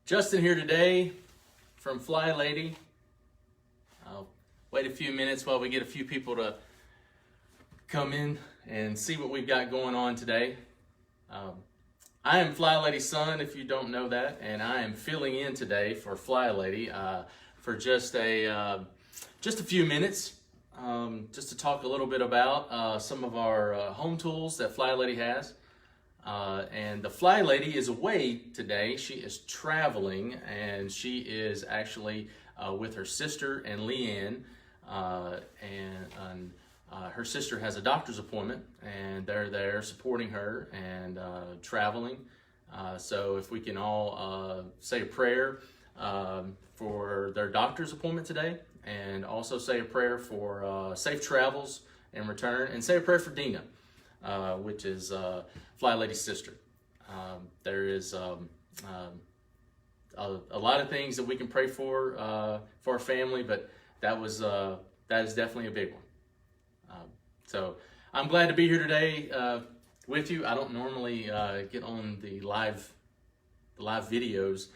Justin here today from Flylady. I'll wait a few minutes while we get a few people to come in and see what we've got going on today. I am Flylady's son, if you don't know that, and I am filling in today for Flylady for just a few minutes, just to talk a little bit about some of our home tools that Flylady has. And the Flylady is away today. She is traveling, and she is actually with her sister and Leanne, and her sister has a doctor's appointment, and they're there supporting her and traveling. So if we can all say a prayer for their doctor's appointment today, and also say a prayer for safe travels and return, and say a prayer for Deena, which is Flylady's sister. There is a lot of things that we can pray for our family, but that is definitely a big one. So I'm glad to be here today with you. I don't normally get on the live videos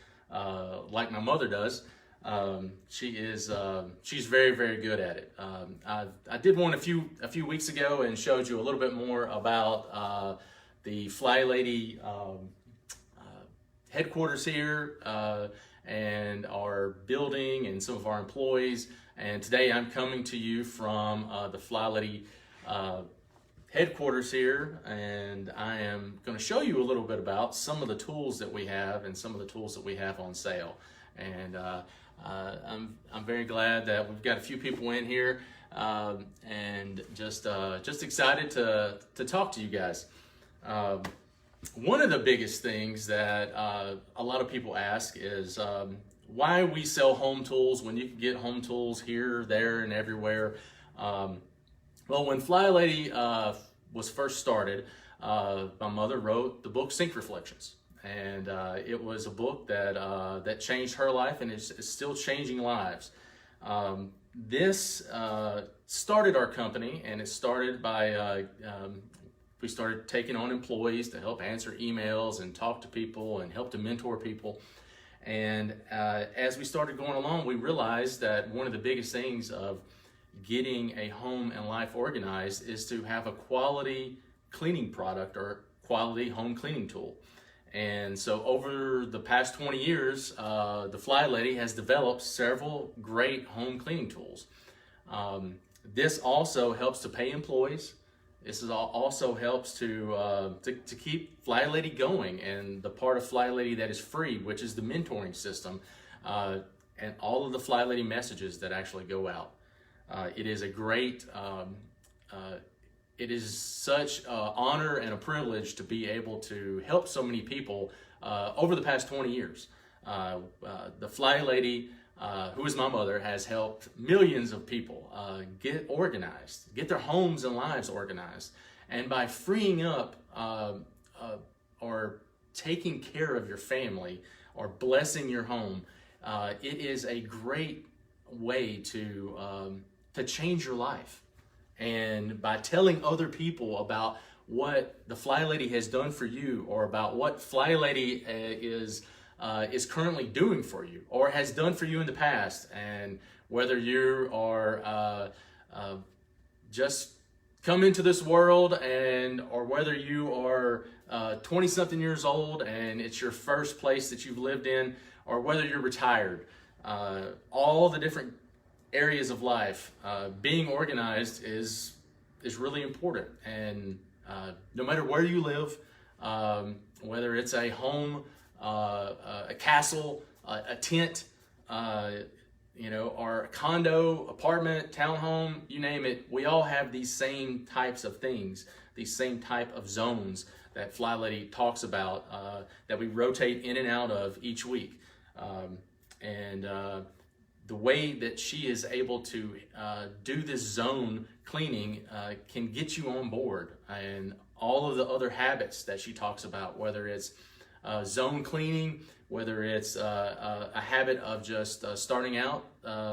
like my mother does. She's very, very good at it. I did one a few weeks ago and showed you a little bit more about the Flylady headquarters here and our building and some of our employees. And today I'm coming to you from the Flylady headquarters here, and I am going to show you a little bit about some of the tools that we have and some of the tools that we have on sale. And I'm very glad that we've got a few people in here, and just excited to talk to you guys. One of the biggest things that a lot of people ask is why we sell home tools when you can get home tools here, there, and everywhere. Well, when Flylady was first started, my mother wrote the book Sink Reflections. And it was a book that changed her life, and is still changing lives. This started our company, and it started by we started taking on employees to help answer emails and talk to people and help to mentor people. And as we started going along, we realized that one of the biggest things of getting a home and life organized is to have a quality cleaning product or quality home cleaning tool. And so over the past 20 years, the Flylady has developed several great home cleaning tools. This also helps to pay employees. This also helps to keep Flylady going, and the part of Flylady that is free, which is the mentoring system, and all of the Flylady messages that actually go out. It is a great, it is such an honor and a privilege to be able to help so many people over the past 20 years. The Flylady, who is my mother, has helped millions of people get organized, get their homes and lives organized. And by freeing up or taking care of your family or blessing your home, it is a great way to change your life. And by telling other people about what the Flylady has done for you, or about what Flylady is currently doing for you, or has done for you in the past, and whether you are just come into this world, or whether you are 20-something years old and it's your first place that you've lived in, or whether you're retired, all the different areas of life, being organized is really important. And no matter where you live, whether it's a home, a castle, a tent, or a condo, apartment, townhome, you name it, we all have these same types of things, these same type of zones that Flylady talks about, that we rotate in and out of each week. The way that she is able to do this zone cleaning can get you on board, and all of the other habits that she talks about, whether it's zone cleaning, whether it's a habit of just starting out,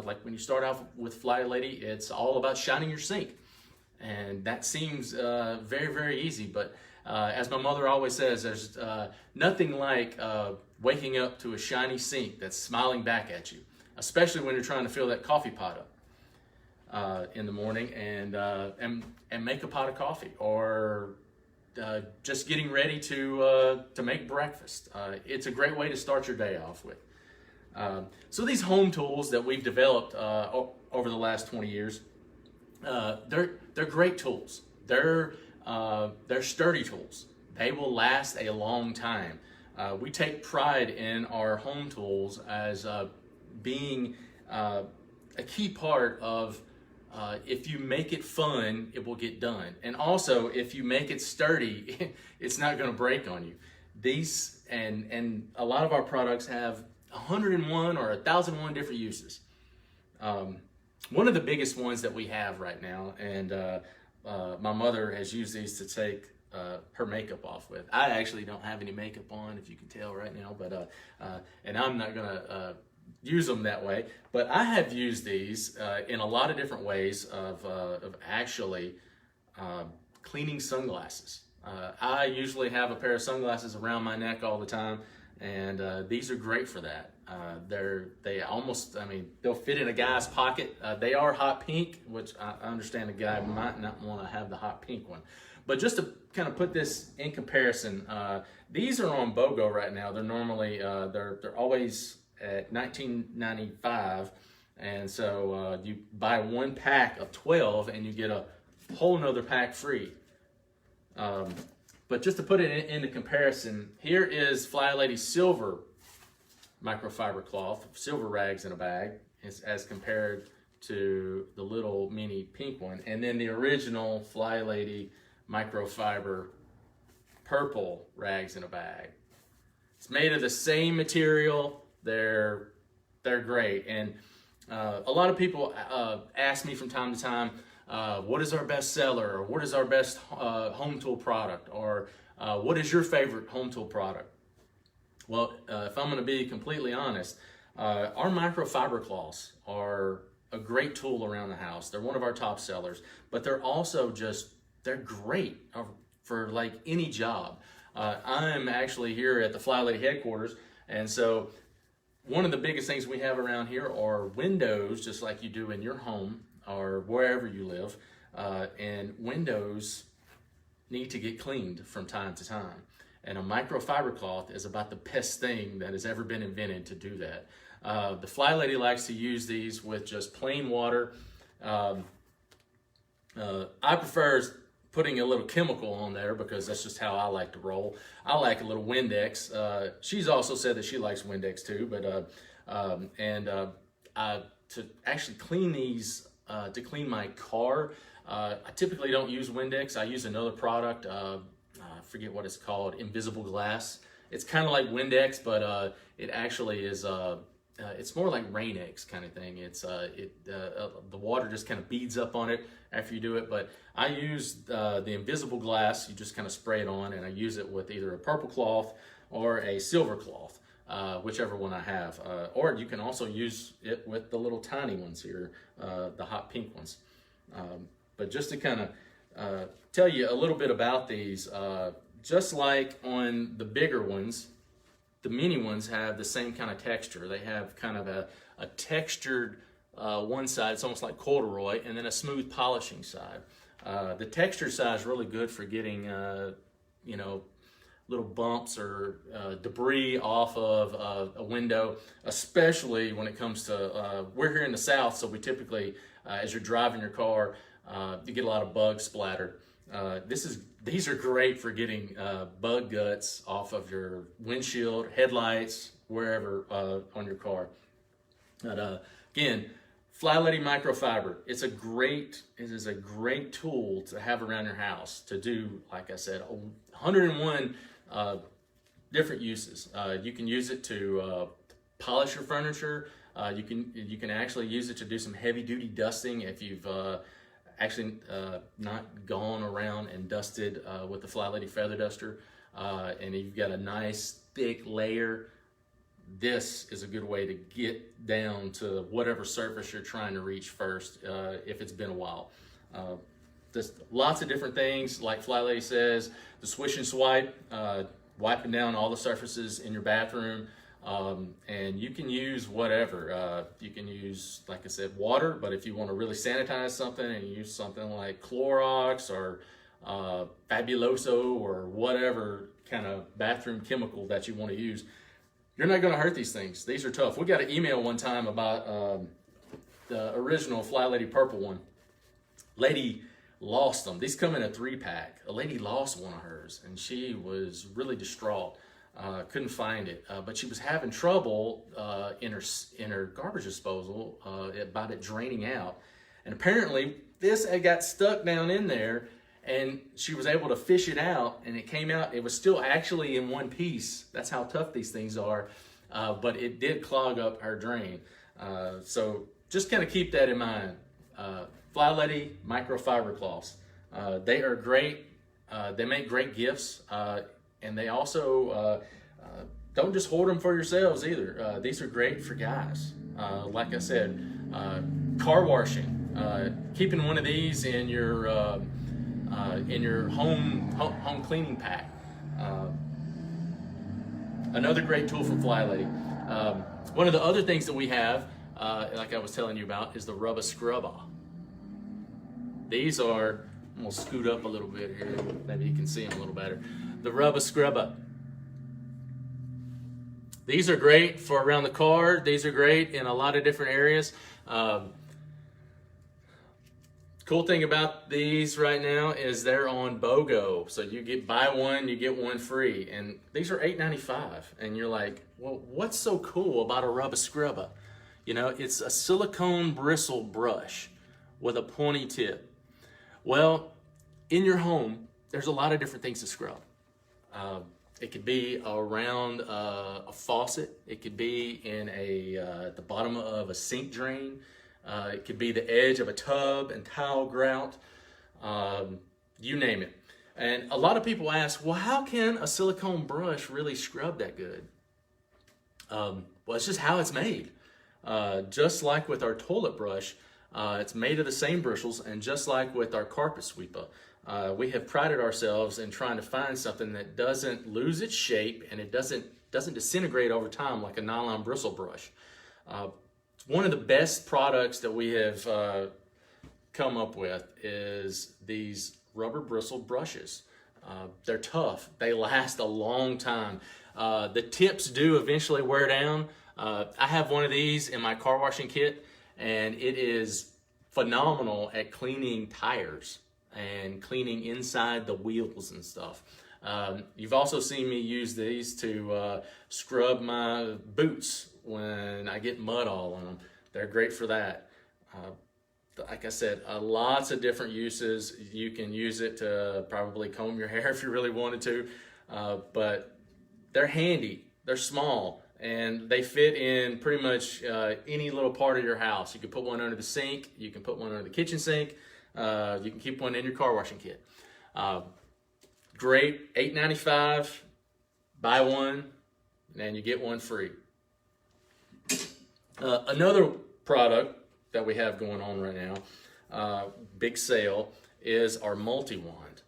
like when you start off with Flylady, it's all about shining your sink. And that seems very, very easy, but as my mother always says, there's nothing like waking up to a shiny sink that's smiling back at you, especially when you're trying to fill that coffee pot up in the morning and make a pot of coffee, or just getting ready to make breakfast. It's a great way to start your day off with. So these home tools that we've developed over the last 20 years, they're great tools. They're sturdy tools. They will last a long time. We take pride in our home tools as being a key part of if you make it fun, it will get done. And also, if you make it sturdy, it's not going to break on you. These and a lot of our products have 101 or 1,001 different uses. One of the biggest ones that we have right now, and my mother has used these to take her makeup off with. I actually don't have any makeup on, if you can tell right now, but and I'm not gonna use them that way. But I have used these in a lot of different ways of actually cleaning sunglasses. I usually have a pair of sunglasses around my neck all the time, and these are great for that. They almost, I mean, they'll fit in a guy's pocket. They are hot pink, which I understand a guy might not want to have the hot pink one. But just to kind of put this in comparison, these are on BOGO right now. They're normally, they're always at $19.95. And so you buy one pack of 12 and you get a whole nother pack free. But just to put it into comparison, here is Flylady Silver microfiber cloth, silver rags in a bag, as compared to the little mini pink one. And then the original Flylady microfiber purple rags in a bag. It's made of the same material. They're great. And a lot of people ask me from time to time, what is our best seller, or what is our best home tool product, or what is your favorite home tool product? Well, if I'm going to be completely honest, our microfiber cloths are a great tool around the house. They're one of our top sellers, but they're also they're great for like any job. I'm actually here at the Flylady headquarters, and so one of the biggest things we have around here are windows, just like you do in your home or wherever you live, and windows need to get cleaned from time to time. And a microfiber cloth is about the best thing that has ever been invented to do that. The Flylady likes to use these with just plain water. I prefer putting a little chemical on there because that's just how I like to roll. I like a little Windex. She's also said that she likes Windex too, but to actually clean these, to clean my car, I typically don't use Windex. I use another product. I forget what it's called, Invisible Glass. It's kind of like Windex, but it actually is, it's more like Rain-X kind of thing. It's the water just kind of beads up on it after you do it, but I use the Invisible Glass. You just kind of spray it on, and I use it with either a purple cloth or a silver cloth, whichever one I have. Or you can also use it with the little tiny ones here, the hot pink ones. But just to kind of tell you a little bit about these, just like on the bigger ones, the mini ones have the same kind of texture. They have kind of a textured one side, it's almost like corduroy, and then a smooth polishing side. The texture side is really good for getting, little bumps or debris off of a window, especially when it comes to, we're here in the South, so we typically, as you're driving your car, you get a lot of bug splatter. These are great for getting bug guts off of your windshield, headlights, wherever on your car. But again, Flylady microfiber. It is a great tool to have around your house to do, like I said, 101 different uses. You can use it to polish your furniture. You can actually use it to do some heavy duty dusting if you've actually not gone around and dusted with the Flylady feather duster, and you've got a nice thick layer. This is a good way to get down to whatever surface you're trying to reach first if it's been a while. Just lots of different things, like Flylady says, the swish and swipe, wiping down all the surfaces in your bathroom. And you can use whatever. You can use, like I said, water, but if you want to really sanitize something and you use something like Clorox or Fabuloso or whatever kind of bathroom chemical that you want to use, you're not going to hurt these things. These are tough. We got an email one time about the original Flylady purple one. Lady lost them. These come in a 3-pack. A lady lost one of hers, and she was really distraught. Couldn't find it, but she was having trouble in her garbage disposal about it draining out. And apparently, this had got stuck down in there, and she was able to fish it out, and it came out. It was still actually in one piece. That's how tough these things are, but it did clog up her drain. So just kind of keep that in mind. Flylady microfiber cloths. They are great. They make great gifts, and they also don't just hoard them for yourselves either. These are great for guys. Like I said, car washing. Keeping one of these in your home cleaning pack. Another great tool from Flylady. One of the other things that we have, like I was telling you about, is the Rubber Scrubber. These are, I'm gonna scoot up a little bit here, maybe you can see them a little better. The Rubber Scrubber. These are great for around the car. These are great in a lot of different areas. Cool thing about these right now is they're on BOGO. So you buy one, you get one free. And these are $8.95. And you're like, well, what's so cool about a Rubber Scrubber? You know, it's a silicone bristle brush with a pointy tip. Well, in your home, there's a lot of different things to scrub. It could be around a faucet. It could be in at the bottom of a sink drain. It could be the edge of a tub and tile grout. You name it. And a lot of people ask, well, how can a silicone brush really scrub that good? Well, it's just how it's made. Just like with our toilet brush, it's made of the same bristles, and just like with our carpet sweeper, we have prided ourselves in trying to find something that doesn't lose its shape and it doesn't disintegrate over time like a nylon bristle brush. One of the best products that we have come up with is these rubber bristle brushes. They're tough. They last a long time. The tips do eventually wear down. I have one of these in my car washing kit, and it is phenomenal at cleaning tires and cleaning inside the wheels and stuff. You've also seen me use these to scrub my boots when I get mud all on them. They're great for that. Like I said, lots of different uses. You can use it to probably comb your hair if you really wanted to, but they're handy, they're small, and they fit in pretty much any little part of your house. You can put one under the sink, you can put one under the kitchen sink, you can keep one in your car washing kit. Great, $8.95, buy one, and you get one free. Another product that we have going on right now, big sale, is our multi-wand.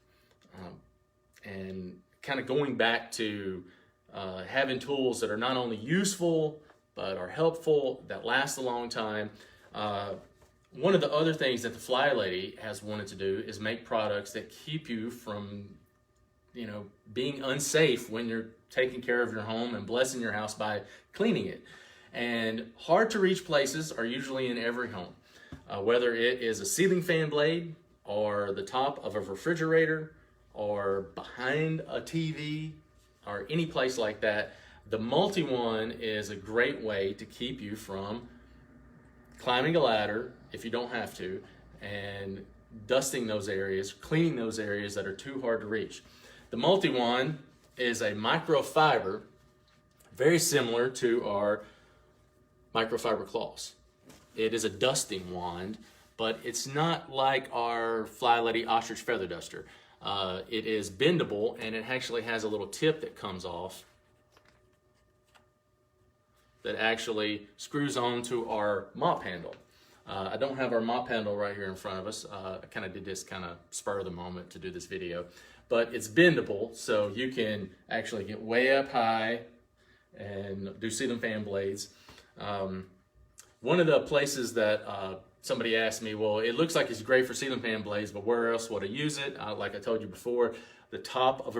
And kind of going back to having tools that are not only useful, but are helpful, that last a long time. One of the other things that the Flylady has wanted to do is make products that keep you from, being unsafe when you're taking care of your home and blessing your house by cleaning it. And hard to reach places are usually in every home. Whether it is a ceiling fan blade, or the top of a refrigerator, or behind a TV, or any place like that, the multi-wand is a great way to keep you from climbing a ladder if you don't have to, and dusting those areas, cleaning those areas that are too hard to reach. The multi-wand is a microfiber, very similar to our microfiber cloths. It is a dusting wand, but it's not like our Flylady Ostrich Feather Duster. It is bendable, and it actually has a little tip that comes off that actually screws onto our mop handle. I don't have our mop handle right here in front of us. I kind of did this kind of spur of the moment to do this video, but it's bendable, so you can actually get way up high and do ceiling fan blades. One of the places that somebody asked me, well, it looks like it's great for ceiling fan blades, but where else would I use it? Like I told you before, the top of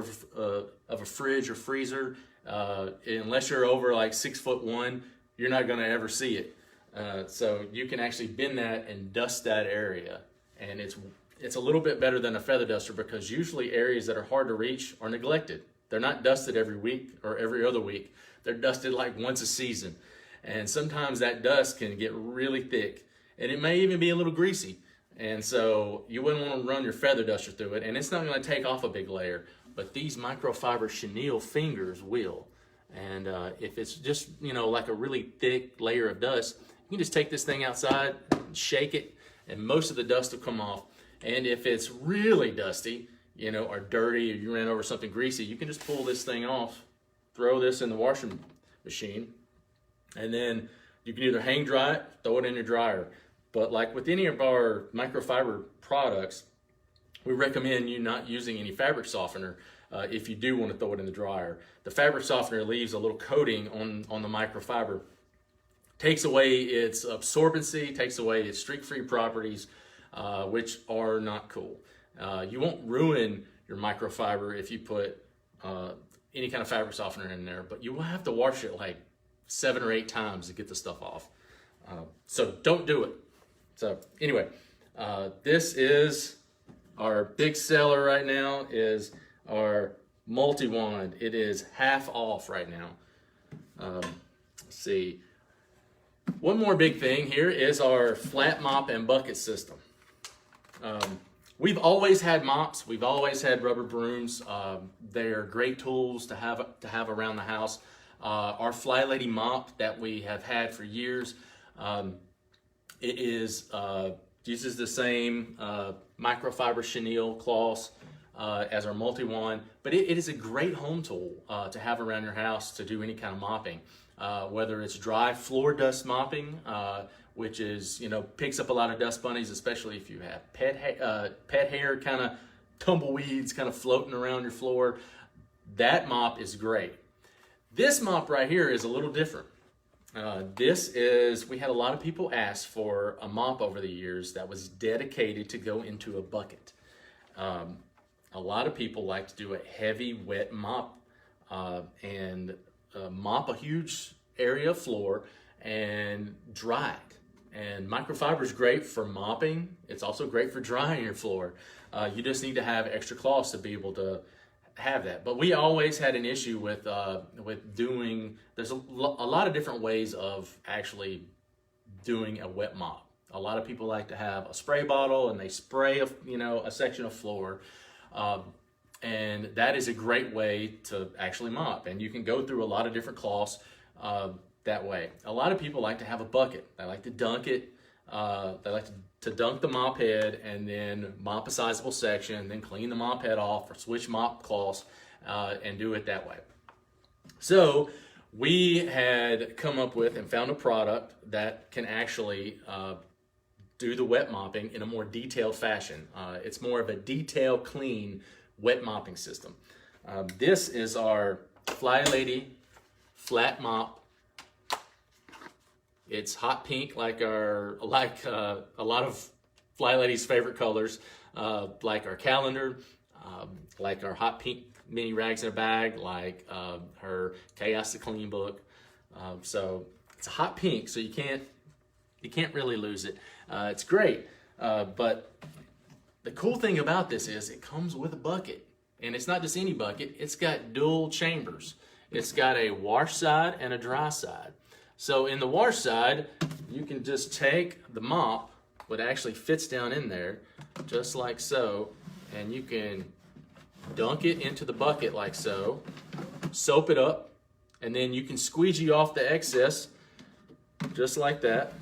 a fridge or freezer, unless you're over like 6'1", you're not going to ever see it. So you can actually bend that and dust that area, and it's a little bit better than a feather duster, because usually areas that are hard to reach are neglected. They're not dusted every week or every other week. They're dusted like once a season, and sometimes that dust can get really thick, and it may even be a little greasy. And so you wouldn't want to run your feather duster through it, and it's not going to take off a big layer, but these microfiber chenille fingers will. And if it's just, like a really thick layer of dust, you can just take this thing outside, shake it, and most of the dust will come off. And if it's really dusty, or dirty, or you ran over something greasy, you can just pull this thing off, throw this in the washing machine, and then you can either hang dry it, throw it in your dryer. But like with any of our microfiber products, we recommend you not using any fabric softener if you do want to throw it in the dryer. The fabric softener leaves a little coating on the microfiber, takes away its absorbency, takes away its streak-free properties, which are not cool. You won't ruin your microfiber if you put any kind of fabric softener in there, but you will have to wash it like 7 or 8 times to get the stuff off. So don't do it. So anyway, this is our big seller right now, is our multi-wand. It is half off right now. Let's see. One more big thing here is our flat mop and bucket system. We've always had mops. We've always had rubber brooms. They're great tools to have around the house. Our Flylady mop that we have had for years, it uses the same microfiber chenille cloths as our multi-wand, but it is a great home tool to have around your house to do any kind of mopping. Whether it's dry floor dust mopping, which is, picks up a lot of dust bunnies, especially if you have pet hair, kind of tumbleweeds kind of floating around your floor. That mop is great. This mop right here is a little different. We had a lot of people ask for a mop over the years that was dedicated to go into a bucket. A lot of people like to do a heavy wet mop and mop a huge area of floor and dry it. And microfiber is great for mopping. It's also great for drying your floor. You just need to have extra cloths to be able to have that. But we always had an issue with doing, there's a lot of different ways of actually doing a wet mop. A lot of people like to have a spray bottle and they spray a section of floor. And that is a great way to actually mop. And you can go through a lot of different cloths that way. A lot of people like to have a bucket. They like to dunk it. They like to dunk the mop head and then mop a sizable section, then clean the mop head off or switch mop cloths and do it that way. So we had come up with and found a product that can actually do the wet mopping in a more detailed fashion. It's more of a detail clean wet mopping system. This is our Flylady Flat Mop. It's hot pink, like a lot of Flylady's favorite colors, like our calendar, like our hot pink mini rags in a bag, like her Chaos to Clean book. So it's a hot pink, so you can't really lose it. It's great, but the cool thing about this is it comes with a bucket, and it's not just any bucket. It's got dual chambers. It's got a wash side and a dry side. So in the wash side, you can just take the mop, what actually fits down in there, just like so, and you can dunk it into the bucket like so, soap it up, and then you can squeegee off the excess, just like that,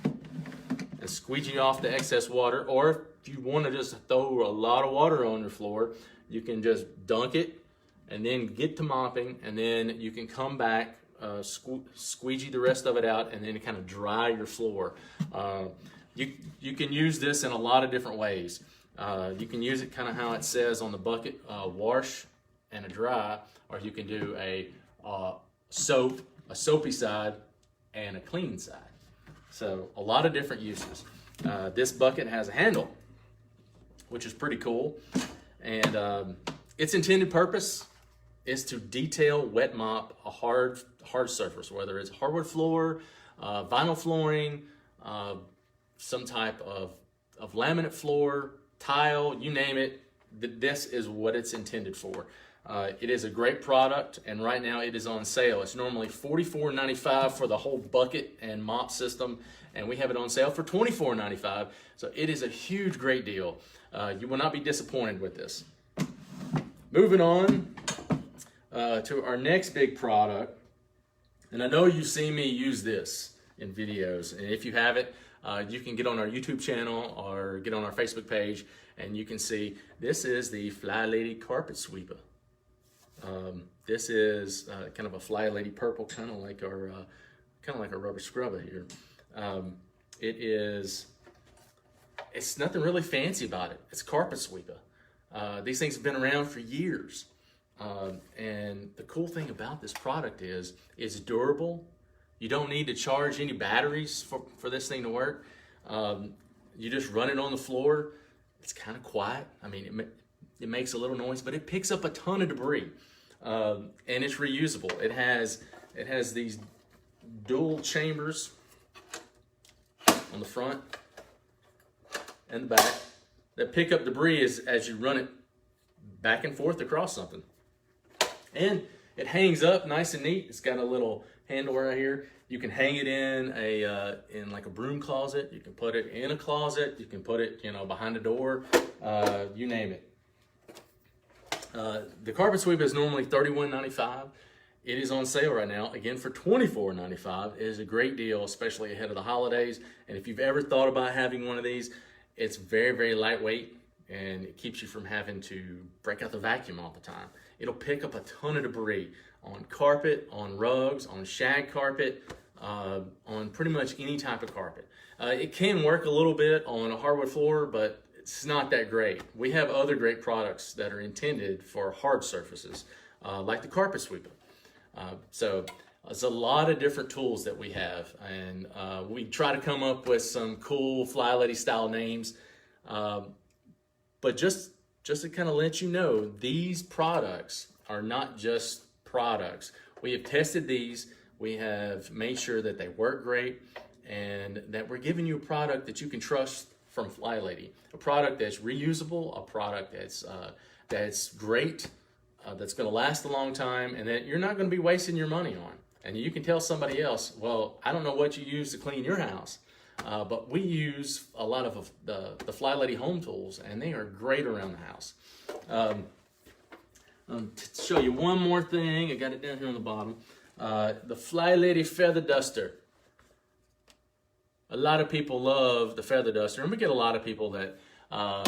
and squeegee off the excess water. Or if you want to just throw a lot of water on your floor, you can just dunk it and then get to mopping, and then you can come back squeegee the rest of it out, and then kind of dry your floor. You can use this in a lot of different ways. You can use it kind of how it says on the bucket, wash and a dry, or you can do a soapy side and a clean side. So a lot of different uses. This bucket has a handle, which is pretty cool, and its intended purpose is to detail wet mop a hard surface, whether it's hardwood floor, vinyl flooring, some type of laminate floor, tile, you name it. This is what it's intended for. It is a great product, and right now it is on sale. It's normally $44.95 for the whole bucket and mop system, and we have it on sale for $24.95. So it is a huge, great deal. You will not be disappointed with this. Moving on to our next big product, and I know you've seen me use this in videos, and if you haven't, you can get on our YouTube channel or get on our Facebook page, and you can see this is the Flylady Carpet Sweeper. This is kind of a Flylady purple, kind of like our rubber scrubber here. It's nothing really fancy about it. It's a carpet sweeper. These things have been around for years. And the cool thing about this product is it's durable. You don't need to charge any batteries for this thing to work. You just run it on the floor. It's kind of quiet. I mean, it makes a little noise, but it picks up a ton of debris. And it's reusable. It has these dual chambers on the front and the back that pick up debris as you run it back and forth across something. And it hangs up nice and neat. It's got a little handle right here. You can hang it in like a broom closet. You can put it in a closet. You can put it, behind a door. You name it. The carpet sweeper is normally $31.95. It is on sale right now, again, for $24.95. It is a great deal, especially ahead of the holidays. And if you've ever thought about having one of these, it's very, very lightweight, and it keeps you from having to break out the vacuum all the time. It'll pick up a ton of debris on carpet, on rugs, on shag carpet, on pretty much any type of carpet. It can work a little bit on a hardwood floor, but it's not that great. We have other great products that are intended for hard surfaces, like the carpet sweeper. So there's a lot of different tools that we have, and we try to come up with some cool Flylady style names. But just to kind of let you know, these products are not just products. We have tested these. We have made sure that they work great, and that we're giving you a product that you can trust from Flylady. A product that's reusable, a product that's great, that's going to last a long time, and that you're not going to be wasting your money on. And you can tell somebody else, well, I don't know what you use to clean your house, but we use a lot of the Flylady home tools, and they are great around the house. To show you one more thing, I got it down here on the bottom. The Flylady Feather Duster. A lot of people love the Feather Duster, and we get a lot of people that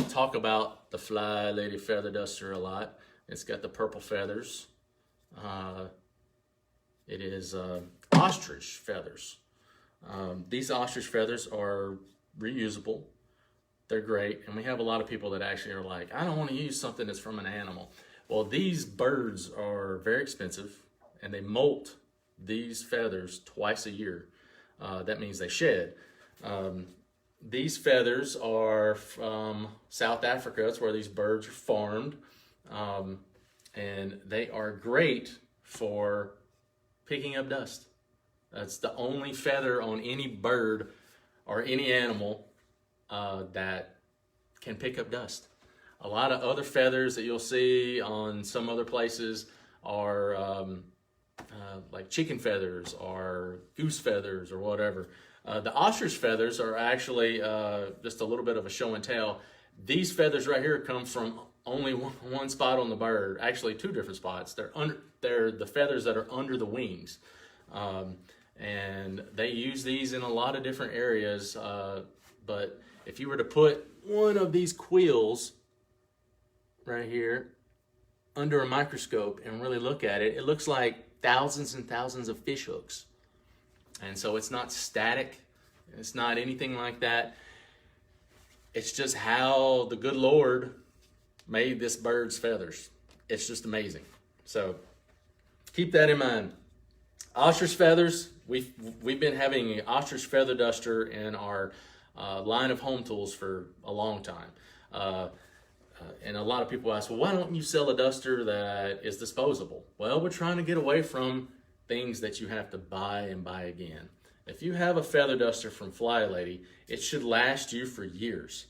talk about the Flylady Feather Duster a lot. It's got the purple feathers. It is ostrich feathers. These ostrich feathers are reusable. They're great, and we have a lot of people that actually are like, I don't want to use something that's from an animal. Well, these birds are very expensive, and they molt these feathers twice a year. That means they shed. These feathers are from South Africa. That's where these birds are farmed. And they are great for picking up dust. That's the only feather on any bird or any animal that can pick up dust. A lot of other feathers that you'll see on some other places are like chicken feathers or goose feathers or whatever. The ostrich feathers are actually just a little bit of a show and tell. These feathers right here come from only one spot on the bird, actually two different spots. They're the feathers that are under the wings. And they use these in a lot of different areas. But if you were to put one of these quills right here under a microscope and really look at it, it looks like thousands and thousands of fish hooks. And so it's not static. It's not anything like that. It's just how the good Lord made this bird's feathers. It's just amazing. So keep that in mind. Ostrich feathers. We've been having an ostrich feather duster in our line of home tools for a long time. And a lot of people ask, well, why don't you sell a duster that is disposable? Well, we're trying to get away from things that you have to buy and buy again. If you have a feather duster from Flylady, it should last you for years.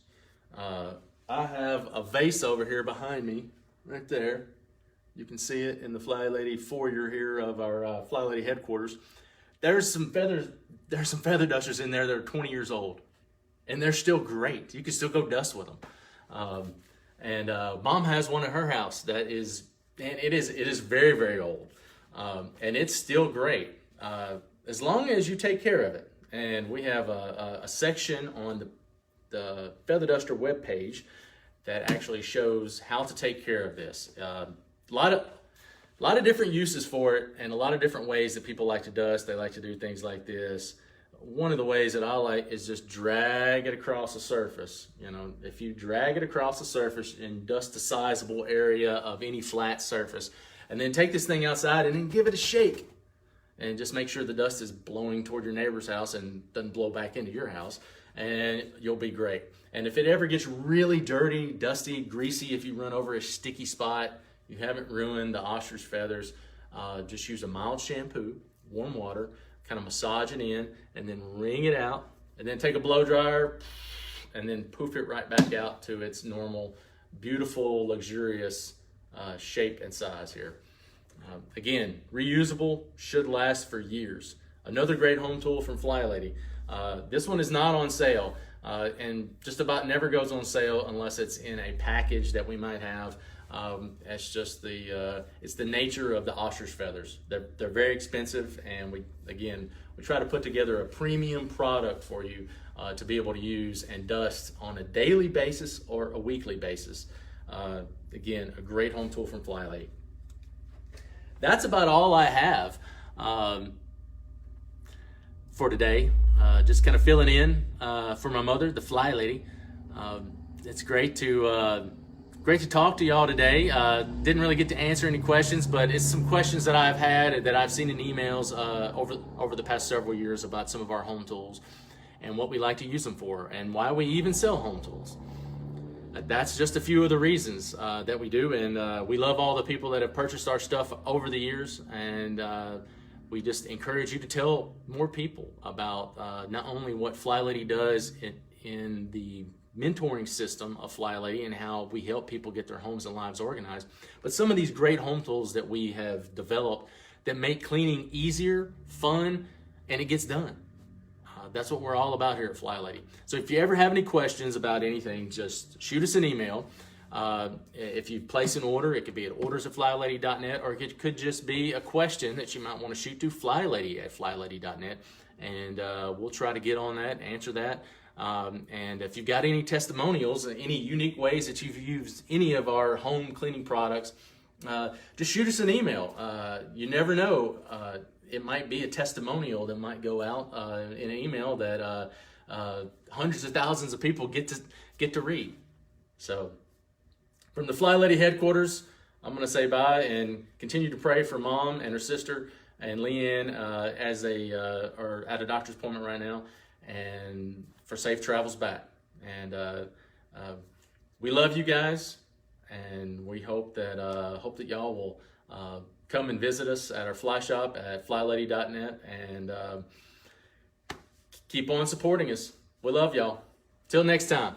I have a vase over here behind me, right there. You can see it in the Flylady foyer here of our Flylady headquarters. There's some feather dusters in there that are 20 years old, and they're still great. You can still go dust with them. And Mom has one at her house that is, and it is very, very old, and it's still great as long as you take care of it. And we have a section on the Feather Duster webpage that actually shows how to take care of this. A lot of different uses for it, and a lot of different ways that people like to dust. They like to do things like this. One of the ways that I like is just drag it across the surface. You know, if you drag it across the surface and dust a sizable area of any flat surface, and then take this thing outside and then give it a shake, and just make sure the dust is blowing toward your neighbor's house and doesn't blow back into your house, and you'll be great. And if it ever gets really dirty, dusty, greasy, if you run over a sticky spot, you haven't ruined the ostrich feathers, just use a mild shampoo, warm water, kind of massage it in, and then wring it out, and then take a blow dryer and then poof it right back out to its normal, beautiful, luxurious shape and size here. Again, reusable, should last for years. Another great home tool from Flylady. This one is not on sale, and just about never goes on sale unless it's in a package that we might have. It's just it's the nature of the ostrich feathers. They're very expensive, and we try to put together a premium product for you to be able to use and dust on a daily basis or a weekly basis. Again, a great home tool from Flylady. That's about all I have for today. Just kind of filling in for my mother, the Flylady. It's great to talk to y'all today. Didn't really get to answer any questions, but it's some questions that I've had that I've seen in emails over the past several years about some of our home tools and what we like to use them for and why we even sell home tools. That's just a few of the reasons that we do, and we love all the people that have purchased our stuff over the years, and we just encourage you to tell more people about not only what Flylady does in the mentoring system of Flylady and how we help people get their homes and lives organized, but some of these great home tools that we have developed that make cleaning easier, fun, and it gets done. That's what we're all about here at Flylady. So if you ever have any questions about anything, just shoot us an email. If you place an order, it could be at orders@flylady.net, or it could just be a question that you might want to shoot to flylady@flylady.net, and we'll try to get on that and answer that. And if you've got any testimonials, any unique ways that you've used any of our home cleaning products, just shoot us an email. You never know. It might be a testimonial that might go out in an email that hundreds of thousands of people get to read. So from the Flylady headquarters, I'm going to say bye and continue to pray for Mom and her sister and Leanne as they are at a doctor's appointment right now, and for safe travels back. And we love you guys, and we hope that y'all will come and visit us at our fly shop at flylady.net, and keep on supporting us. We love y'all. Till next time.